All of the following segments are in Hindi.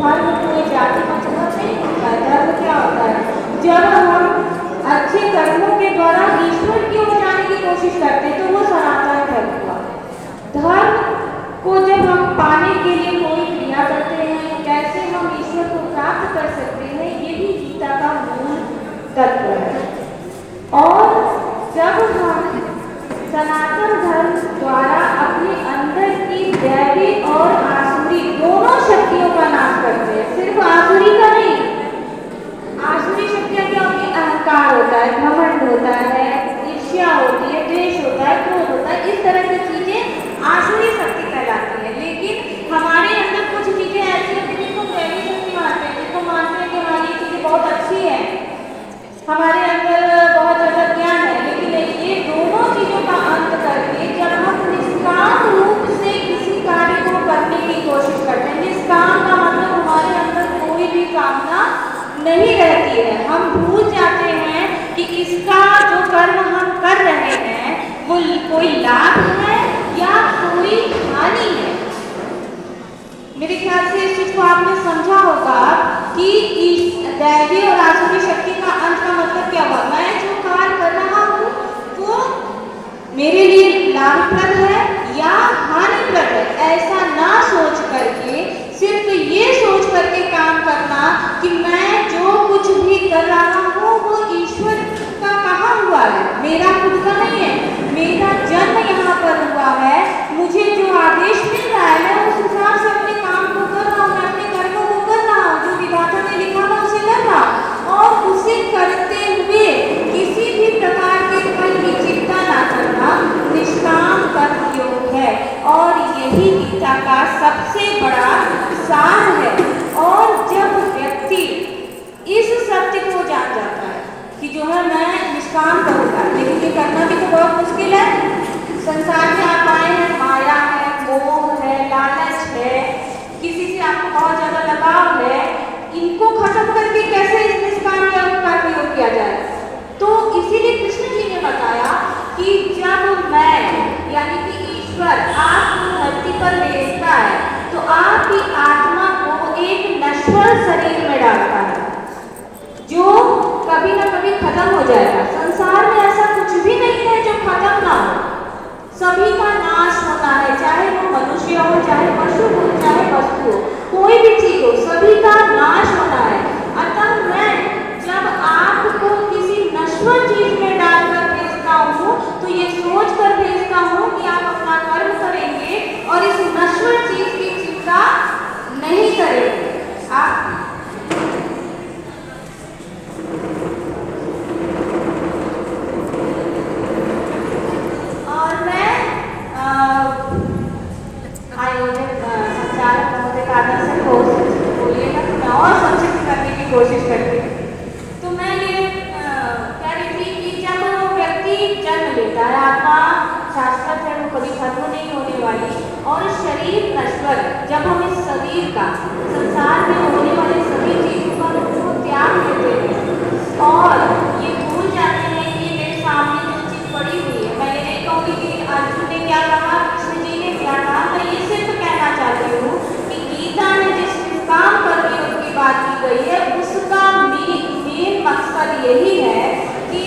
धर्म कोई जाति मजहब नहीं होता है। धर्म क्या होता है? जब हम अच्छे कर्मों के द्वारा ईश्वर की ओर जाने की कोशिश करते हैं तो वो सनातन धर्म हुआ। धर्म को जब हम पाने के लिए कोई क्रिया करते हैं, कैसे हम ईश्वर को प्राप्त कर सकते हैं, यही गीता का मूल तत्व है। और जब हम सनातन धर्म द्वारा अपने अंदर की दैवी और आसुरी दोनों शक्तियों का नाश करते हैं, सिर्फ आसुरी का नहीं। आसुरी शक्तियां क्या होती है? अहंकार होता है, घमंड होता है, ईर्ष्या होती है, द्वेष होता है, क्रोध होता है, इस तरह की चीजें आसुरी शक्ति कहलाती है। लेकिन हमारे अंदर कुछ चीजें ऐसी होती है जिनको दैवी शक्ति मानते हैं, जिनको मानते हैं कि हाँ ये चीजें बहुत अच्छी है, हमारे अंदर बहुत ज्यादा ज्ञान है। लेकिन ये दोनों चीजों का अंत करके जब हम निष्काम रूप से किसी कार्य को करने की कोशिश करते हैं, निष्काम का मतलब हमारे अंदर कोई भी कामना नहीं रहती है, हम भूल जाते हैं कि इसका जो कर्म हम कर रहे हैं वो कोई लाभ है या कोई हानि है। मेरे ख्याल से इस चीज को आपने समझा होगा कि दैवी और आसुरी शक्ति का अंत का मतलब क्या हुआ? मैं जो कार्य कर रहा हूँ वो मेरे लिए लाभप्रद है या हानिप्रद है, ऐसा ना सोच करके सिर्फ ये सोच करके काम करना कि मैं जो कुछ भी कर रहा हूँ वो ईश्वर का कहा हुआ है, मेरा खुद का नहीं है, मेरा जन्म यहाँ पर हुआ है, मुझे जो आदेश मिल रहा है मैं उस हिसाब से अपने काम को कर रहा हूँ, मैं अपने कर्मों को कर रहा हूँ, जो विधाता ने लिखा था उसे कर रहा हूँ। और उसे करते हुए किसी भी प्रकार के फल की चिंता ना करना निष्काम कर्म योग है। और यही गीता का सबसे बड़ा सार है। और जब व्यक्ति इस सत्य को जान जाता है कि जो है मैं निष्काम करूँगा, लेकिन ये करना भी तो बहुत मुश्किल है। संसार में आप आए हैं, माया है, मोह है, लालच है, किसी से आपको बहुत ज्यादा लगाव है, इनको खत्म करके कैसे इस निष्काम कर्म योग किया जाए? तो इसीलिए कृष्ण जी ने बताया कि जब मैं यानी कि ईश्वर आपको धरती पर भेजता है तो आपकी आत्मा को एक नश्वर शरीर में डालता है जो कभी ना कभी खत्म हो जाएगा। संसार में ऐसा कुछ भी नहीं है जो खत्म ना हो, सभी का नाश होना है, चाहे वो मनुष्य हो, चाहे पशु हो, चाहे वस्तु हो, कोई भी चीज हो, सभी का नाश होना है। अतः मैं जब आपको किसी नश्वर चीज में डालकर भेजता हूँ तो ये सोच कर भेजता हूँ कि आप अपना कर्म करेंगे और इस नश्वर चीज की चिंता नहीं करेंगे। आप कोशिश करती है। तो मैं ये कह रही थी कि जब व्यक्ति जन्म लेता है, आत्मा शाश्वत है, वो कभी खत्म नहीं होने वाली, और शरीर नश्वर, जब हम इस शरीर का संसार में होने वाले सभी चीजों का उसको त्याग देते हैं और ये भूल जाते हैं कि मेरे सामने जो चीज पड़ी हुई है, मैं ये नहीं कहूँगी कि अर्जुन ने क्या कहा, कृष्ण जी ने क्या कहा, मैं ये सिर्फ कहना चाहती हूँ कि गीता ने जिस काम करके उनकी बात की गई है उसका मेन मकसद यही है कि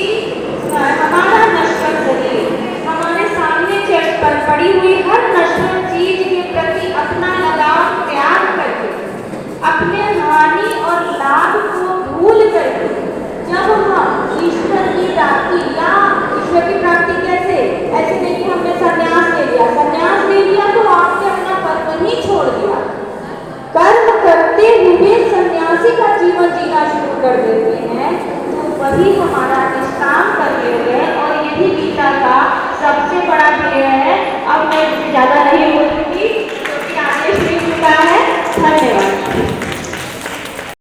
हमारा नश्वर शरीर, हमारे सामने पर पड़ी हुई हर नश्वर चीज के प्रति अपना लगाव त्याग करके, अपने हानि और लाभ को भूल करके, जब हम ईश्वर की प्राप्ति या ईश्वर की प्राप्ति कैसे, ऐसे नहीं कि हमने संन्यास ले लिया, संन्यास ले लिया तो आपने अपना कर्म ही छोड़ दिया, कर्म करते हुए सन्यासी का जीवन जीना शुरू कर देते हैं, तो वही हमारा निष्काम कर्म है।